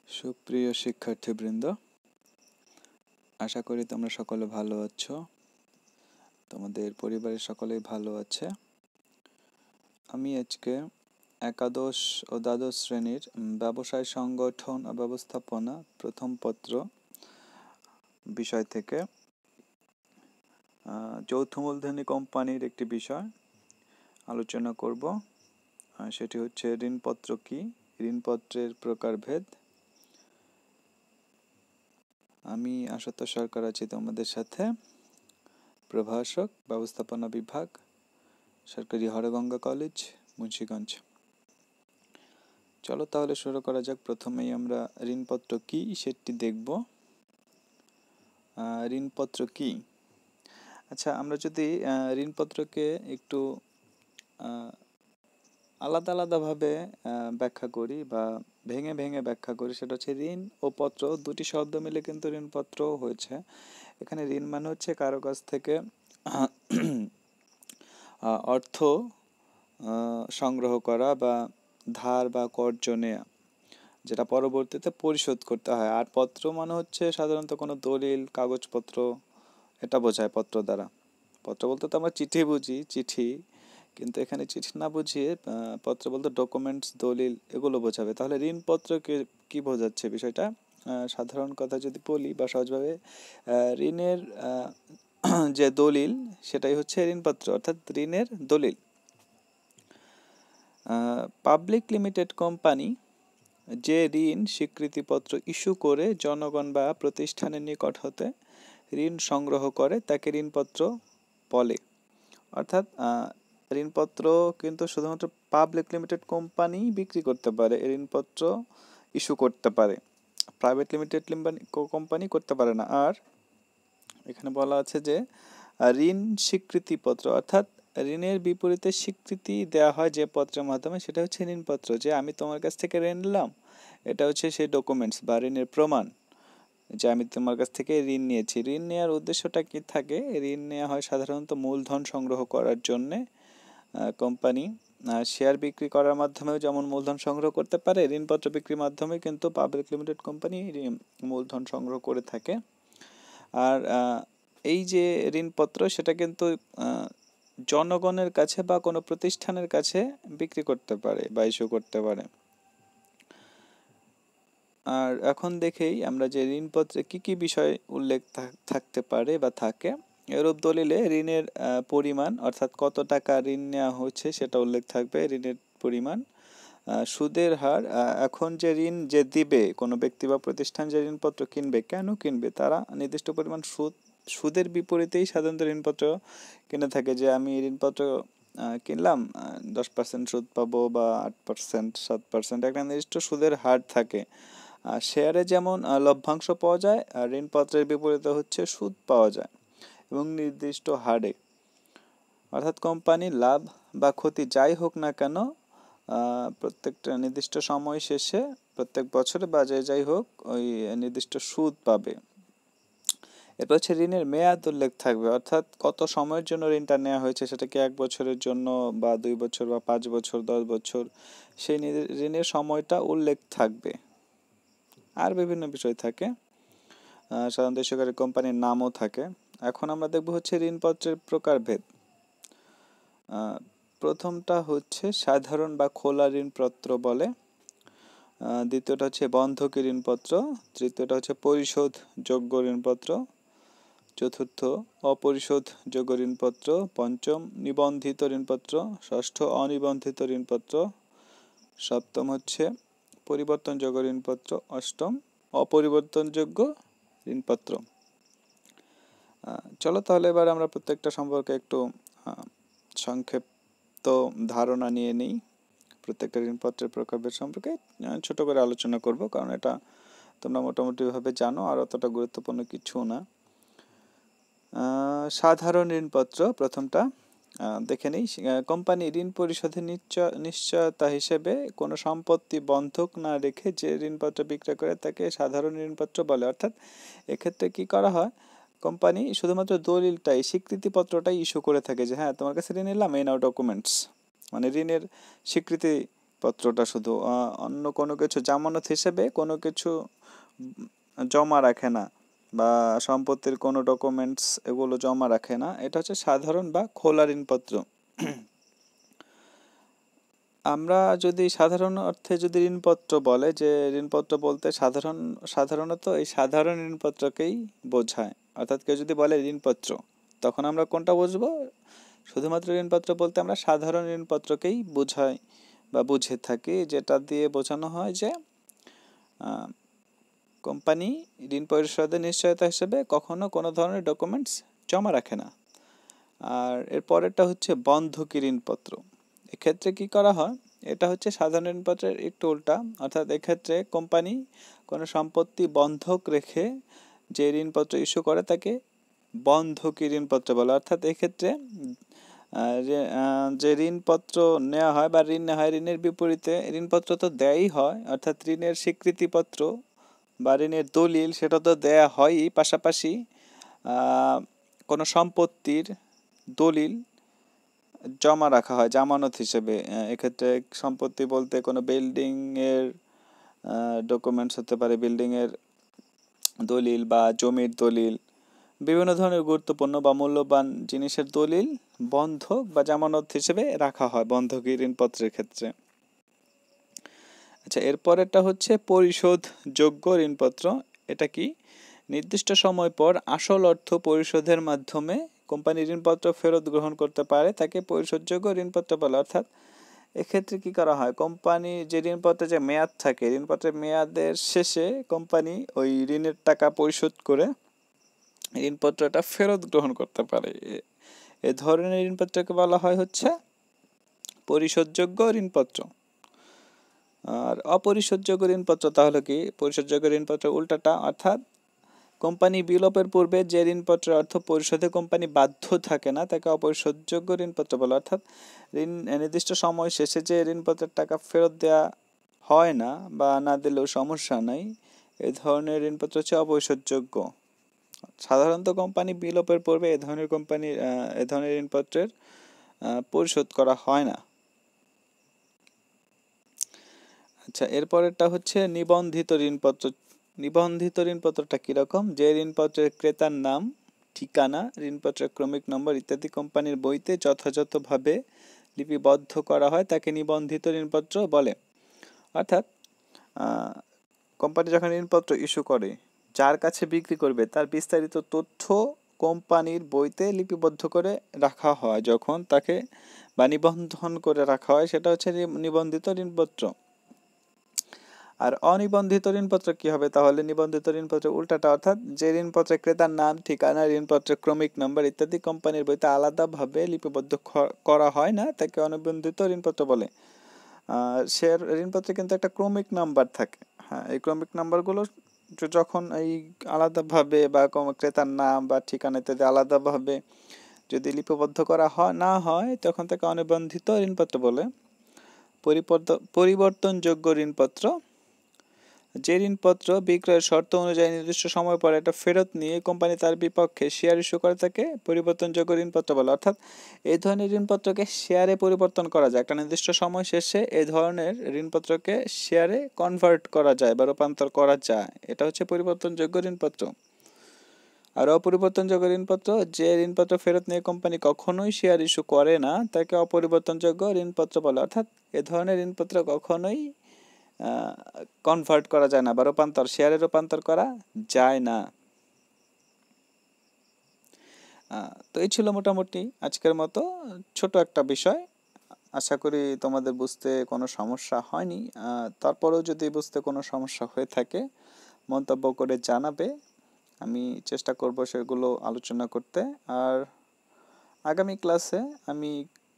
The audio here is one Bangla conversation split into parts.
সুপ্রিয় শিক্ষার্থীবৃন্দ, আশা করি তোমরা সকলে ভালো আছো। তোমাদের পরিবারের সকলেই ভালো আছে। আমি আজকে একাদশ ও দ্বাদশ শ্রেণীর ব্যবসায় সংগঠন ও ব্যবস্থাপনা প্রথম পত্র বিষয় থেকে যৌথ মূলধনী কোম্পানির একটি বিষয় আলোচনা করব। সেটি হচ্ছে ঋণপত্র কি, ঋণপত্রের প্রকারভেদ। আমি আশুতোষ সরকার আছি তোমাদের সাথে, প্রভাষক, ব্যবস্থাপনা বিভাগ, সরকারি হরগঙ্গা কলেজ, মুন্সিগঞ্জ। চলো তাহলে শুরু করা যাক। প্রথমেই আমরা ঋণপত্র কি সেটি দেখব। ঋণপত্র কি? আচ্ছা, আমরা যদি ঋণপত্রকে একটু আলাদা আলাদাভাবে ব্যাখ্যা করি বা ভেঙে ভেঙে ব্যাখ্যা করি, সেটা হচ্ছে ঋণ ও পত্র দুটি শব্দ মিলে কিন্তু ঋণপত্র হয়েছে। এখানে ঋণ মানে হচ্ছে কারো কাছ থেকে অর্থ সংগ্রহ করা বা ধার বা কর্জ নেয়া, যেটা পরবর্তীতে পরিশোধ করতে হয়। আর পত্র মানে হচ্ছে সাধারণত কোনো দলিল, কাগজপত্র, এটা বোঝায় পত্র দ্বারা। পত্র বলতে তো আমরা চিঠি বুঝি, চিঠি, কিন্তু এখানে চিঠি না বুঝিয়ে পত্র বলতে ডকুমেন্টস, দলিল, এগুলো বোঝাবে। তাহলে ঋণপত্র কি বোঝাচ্ছে বিষয়টা? সাধারণ কথা যদি বলি বা সহজভাবে, ঋণের যে দলিল সেটাই হচ্ছে ঋণপত্র, অর্থাৎ ঋণের দলিল। পাবলিক লিমিটেড কোম্পানি যে ঋণ স্বীকৃতিপত্র ইস্যু করে জনগণ বা প্রতিষ্ঠানের নিকট হতে ঋণ সংগ্রহ করে তাকে ঋণপত্র বলে। অর্থাৎ ঋণপত্র কিন্তু শুধুমাত্র পাবলিক লিমিটেড কোম্পানি বিক্রি করতে পারে, ঋণপত্র ইস্যু করতে পারে, প্রাইভেট লিমিটেড কোম্পানি করতে পারে না। আর এখানে বলা আছে যে ঋণ স্বীকৃতিপত্র, অর্থাৎ ঋণের বিপরীতে স্বীকৃতি দেওয়া হয় যে পত্রের মাধ্যমে, সেটা হচ্ছে ঋণপত্র। যে আমি তোমার কাছ থেকে ঋণ নিলাম, এটা হচ্ছে সেই ডকুমেন্টস বা ঋণের প্রমাণ যে আমি তোমার কাছ থেকে ঋণ নিয়েছি। ঋণ নেওয়ার উদ্দেশ্যটা কি থাকে? ঋণ নেওয়া হয় সাধারণত মূলধন সংগ্রহ করার জন্যে। কোম্পানি শেয়ার বিক্রি করার মাধ্যমেও যেমন মূলধন সংগ্রহ করতে পারে, ঋণপত্র বিক্রির মাধ্যমে কিন্তু পাবলিক লিমিটেড কোম্পানি মূলধন সংগ্রহ করে থাকে। আর এই যে ঋণপত্র, সেটা কিন্তু জনগণের কাছে বা কোনো প্রতিষ্ঠানের কাছে বিক্রি করতে পারে বা ইস্যু করতে পারে। আর এখন দেখেই আমরা যে ঋণপত্রে কি কি বিষয় উল্লেখ থাকতে পারে বা থাকে। এরূপ দলিলে ঋণের পরিমাণ, অর্থাৎ কত টাকা ঋণ নেওয়া হচ্ছে সেটা উল্লেখ থাকবে, ঋণের পরিমাণ, সুদের হার। এখন যে ঋণ যে দিবে, কোনো ব্যক্তি বা প্রতিষ্ঠান যে ঋণপত্র কিনবে, কেন কিনবে? তারা নির্দিষ্ট পরিমাণ সুদের বিপরীতেই সাধারণত ঋণপত্র কিনে থাকে। যে আমি ঋণপত্র কিনলাম, 10% সুদ পাবো বা 8%, 7%, একটা নির্দিষ্ট সুদের হার থাকে। শেয়ারে যেমন লভ্যাংশ পাওয়া যায়, আর ঋণপত্রের বিপরীতে হচ্ছে সুদ পাওয়া যায় এবং নির্দিষ্ট হারে। অর্থাৎ কোম্পানির লাভ বা ক্ষতি যাই হোক না কেন, প্রত্যেকটা নির্দিষ্ট সময় শেষে প্রত্যেক বছরে বা যাই হোক ওই নির্দিষ্ট সুদ পাবে। এরপর হচ্ছে ঋণের মেয়াদ উল্লেখ থাকবে, অর্থাৎ কত সময়ের জন্য ঋণটা নেওয়া হয়েছে, সেটা কি 1 বছরের জন্য বা 2 বছর বা 5 বছর, 10 বছর, সেই ঋণের সময়টা উল্লেখ থাকবে। আর বিভিন্ন বিষয় থাকে, সাধারণত সরকারি কোম্পানির নামও থাকে। এখন আমরা দেখব হচ্ছে ঋণপত্রের প্রকারভেদ। প্রথমটা হচ্ছে সাধারণ বা খোলা ঋণপত্র বলে, দ্বিতীয়টা হচ্ছে বন্ধকি ঋণপত্র, তৃতীয়টা হচ্ছে পরিশোধযোগ্য ঋণপত্র, চতুর্থ অপরিশোধযোগ্য ঋণপত্র, পঞ্চম নিবন্ধিত ঋণপত্র, ষষ্ঠ অনিবন্ধিত ঋণপত্র, সপ্তম হচ্ছে পরিবর্তনযোগ্য ঋণপত্র, অষ্টম অপরিবর্তনযোগ্য ঋণপত্র। চলো তাহলে এবার আমরা প্রত্যেকটা সম্পর্কে একটু সংক্ষিপ্ত ধারণা নিয়ে নিই। প্রত্যেকটা ঋণপত্রের প্রকারভেদ সম্পর্কে ছোট করে আলোচনা করব, কারণ এটা তোমরা মোটামুটিভাবে জানো, আর অতটা গুরুত্বপূর্ণ কিছু না। সাধারণ ঋণপত্র প্রথমটা দেখে নিই। কোম্পানি ঋণ পরিশোধের নিশ্চয়তা হিসেবে কোনো সম্পত্তি বন্ধক না রেখে যে ঋণপত্র বিক্রয় করে তাকে সাধারণ ঋণপত্র বলে। অর্থাৎ এক্ষেত্রে কি করা হয়, কোম্পানি শুধুমাত্র দলিলটাই, স্বীকৃতিপত্রটাই ইস্যু করে থাকে যে হ্যাঁ তোমার কাছে ঋণ নিলাম, এই নাও ডকুমেন্টস, মানে ঋণের স্বীকৃতি পত্রটা শুধু, অন্য কোনো কিছু জামানত হিসেবে কোনো কিছু জমা রাখে না, বা সম্পত্তির কোনো ডকুমেন্টস এগুলো জমা রাখে না। এটা হচ্ছে সাধারণ বা খোলা ঋণপত্র। আমরা যদি সাধারণ অর্থে যদি ঋণপত্র বলে, যে ঋণপত্র বলতে সাধারণত এই সাধারণ ঋণপত্রকেই বোঝায়। অর্থাৎ কেউ যদি বলে ঋণপত্র, তখন আমরা কোনটা বুঝবো? শুধুমাত্র ঋণপত্র বলতে আমরা সাধারণ ঋণপত্রকেই বোঝাই বা বুঝে থাকি, যেটা দিয়ে বোঝানো হয় যে কোম্পানি ঋণ পরিশোধের নিশ্চয়তা হিসেবে কখনো কোনো ধরনের ডকুমেন্টস জমা রাখে না। আর এর পরেরটা হচ্ছে বন্ধকি ঋণপত্র। এক্ষেত্রে কি করা হয়? এটা হচ্ছে সাধারণ ঋণপত্রের একটু উল্টা। অর্থাৎ এক্ষেত্রে কোম্পানি কোনো সম্পত্তি বন্ধক রেখে যে ঋণপত্র ইস্যু করে তাকে বন্ধকি ঋণপত্র বলে। অর্থাৎ এক্ষেত্রে যে ঋণপত্র নেওয়া হয় বা ঋণ নেওয়া হয়, ঋণের বিপরীতে ঋণপত্র তো দেয়াই হয়, অর্থাৎ ঋণের স্বীকৃতিপত্র বা ঋণের দলিল সেটা তো দেয়া হয়ই, পাশাপাশি কোনো সম্পত্তির দলিল জমা রাখা হয় জামানত হিসেবে। এক্ষেত্রে সম্পত্তি বলতে কোনো বিল্ডিংয়ের ডকুমেন্টস হতে পারে, বিল্ডিংয়ের দলিল বা জমির দলিল, বিভিন্ন ধরনের গুরুত্বপূর্ণ বা মূল্যবান জিনিসের দলিল বন্ধক বা জামানত হিসেবে রাখা হয় বন্ধকি ঋণপত্রের ক্ষেত্রে। আচ্ছা, এরপরেরটা হচ্ছে পরিশোধযোগ্য ঋণপত্র। এটা কি? নির্দিষ্ট সময় পর আসল অর্থ পরিশোধের মাধ্যমে কোম্পানি ঋণপত্র ফেরত গ্রহণ করতে পারে, তাকে পরিশোধযোগ্য ঋণপত্র বলে। অর্থাৎ এক্ষেত্রে কি করা হয়? কোম্পানি যে ঋণপত্রের যে মেয়াদ থাকে, ঋণপত্রের মেয়াদের শেষে কোম্পানি ওই ঋণের টাকা পরিশোধ করে ঋণপত্রটা ফেরত গ্রহণ করতে পারে। এ ধরনের ঋণপত্রকে বলা হয় হচ্ছে পরিশোধযোগ্য ঋণপত্র। আর অপরিশোধযোগ্য ঋণপত্র তাহলে কি? পরিশোধযোগ্য ঋণপত্র উল্টাটা, অর্থাৎ কোম্পানি বিলোপের পূর্বে যে ঋণপত্রের অর্থ পরিশোধে কোম্পানি বাধ্য থাকে না, তাকে অপরিশোধযোগ্য ঋণপত্র বলে। অর্থাৎ ঋণ নির্দিষ্ট সময় শেষে যে ঋণপত্রের টাকা ফেরত দেওয়া হয় না বা না দিলেও সমস্যা নাই, এই ধরনের ঋণপত্র হচ্ছে অপরিশোধযোগ্য। সাধারণত কোম্পানি বিলোপের পূর্বে এ ধরনের ঋণপত্রের পরিশোধ করা হয় না। আচ্ছা, এরপরেরটা হচ্ছে নিবন্ধিত ঋণপত্র। নিবন্ধিত ঋণপত্রটা কীরকম? যে ঋণপত্রের ক্রেতার নাম, ঠিকানা, ঋণপত্রের ক্রমিক নম্বর ইত্যাদি কোম্পানির বইতে যথাযথভাবে লিপিবদ্ধ করা হয় তাকে নিবন্ধিত ঋণপত্র বলে। অর্থাৎ কোম্পানি যখন ঋণপত্র ইস্যু করে, যার কাছে বিক্রি করবে তার বিস্তারিত তথ্য কোম্পানির বইতে লিপিবদ্ধ করে রাখা হয় যখন তাকে, বা নিবন্ধন করে রাখা হয়, সেটা হচ্ছে নিবন্ধিত ঋণপত্র। আর অনিবন্ধিত ঋণপত্র কি হবে? তাহলে নিবন্ধিত ঋণপত্রের উল্টাটা, অর্থাৎ যে ঋণপত্রের ক্রেতার নাম, ঠিকানা, ঋণপত্রের ক্রমিক নম্বর ইত্যাদি কোম্পানির বইতে আলাদাভাবে লিপিবদ্ধ করা হয় না, তাকে অনিবন্ধিত ঋণপত্র বলে। সে ঋণপত্রে কিন্তু একটা ক্রমিক নাম্বার থাকে। হ্যাঁ, এই ক্রমিক নাম্বারগুলো যখন এই আলাদাভাবে বা ক্রেতার নাম বা ঠিকানা ইত্যাদি আলাদাভাবে যদি লিপিবদ্ধ করা না হয়, তখন তাকে অনিবন্ধিত ঋণপত্র বলে। পরিবর্তনযোগ্য ঋণপত্র, যে ঋণপত্র বিক্রয়ের শর্ত অনুযায়ী নির্দিষ্ট সময় পরে এটা ফেরত নিয়ে কোম্পানি তার বিপক্ষে শেয়ার ইস্যু করে তাকে পরিবর্তনযোগ্য ঋণপত্র বলে। অর্থাৎ এই ধরনের ঋণপত্রকে শেয়ারে পরিবর্তন করা যায়, একটা নির্দিষ্ট সময় শেষে এই ধরনের ঋণপত্রকে শেয়ারে কনভার্ট করা যায় বা রূপান্তর করা যায়, এটা হচ্ছে পরিবর্তনযোগ্য ঋণপত্র। আর অপরিবর্তনযোগ্য ঋণপত্র, যে ঋণপত্র ফেরত নিয়ে কোম্পানি কখনোই শেয়ার ইস্যু করে না, তাকে অপরিবর্তনযোগ্য ঋণপত্র বলে। অর্থাৎ এ ধরনের ঋণপত্র কখনোই কনভার্ট করা যায় না বা শেয়ারে রূপান্তর করা যায় না। তো এই ছিল মোটামুটি আজকের মতো ছোট একটা বিষয়। আশা করি তোমাদের বুঝতে কোনো সমস্যা হয়নি। তারপরেও যদি বুঝতে কোনো সমস্যা হয়ে থাকে মন্তব্য করে জানাবে, আমি চেষ্টা করব সেগুলো আলোচনা করতে। আর আগামী ক্লাসে আমি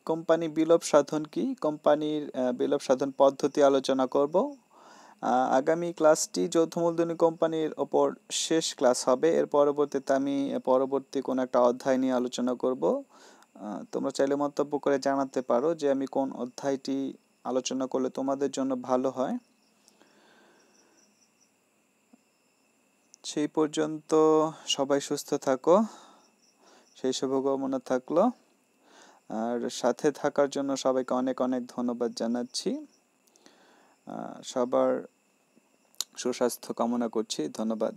কোম্পানি বিলোপ সাধন কি, কোম্পানির বিলোপ সাধন পদ্ধতি আলোচনা করব। আগামী ক্লাসটি যৌথ মূলধনী কোম্পানির ওপর শেষ ক্লাস হবে। এর পরবর্তীতে আমি পরবর্তী কোনো একটা অধ্যায় নিয়ে আলোচনা করব। তোমরা চাইলে মন্তব্য করে জানাতে পারো যে আমি কোন অধ্যায়টি আলোচনা করলে তোমাদের জন্য ভালো হয়। সেই পর্যন্ত সবাই সুস্থ থাকো, সেই শুভকামনা থাকলো। আর সাথে থাকার জন্য সবাইকে অনেক অনেক ধন্যবাদ জানাচ্ছি। সবার সুস্বাস্থ্য কামনা করছি। ধন্যবাদ।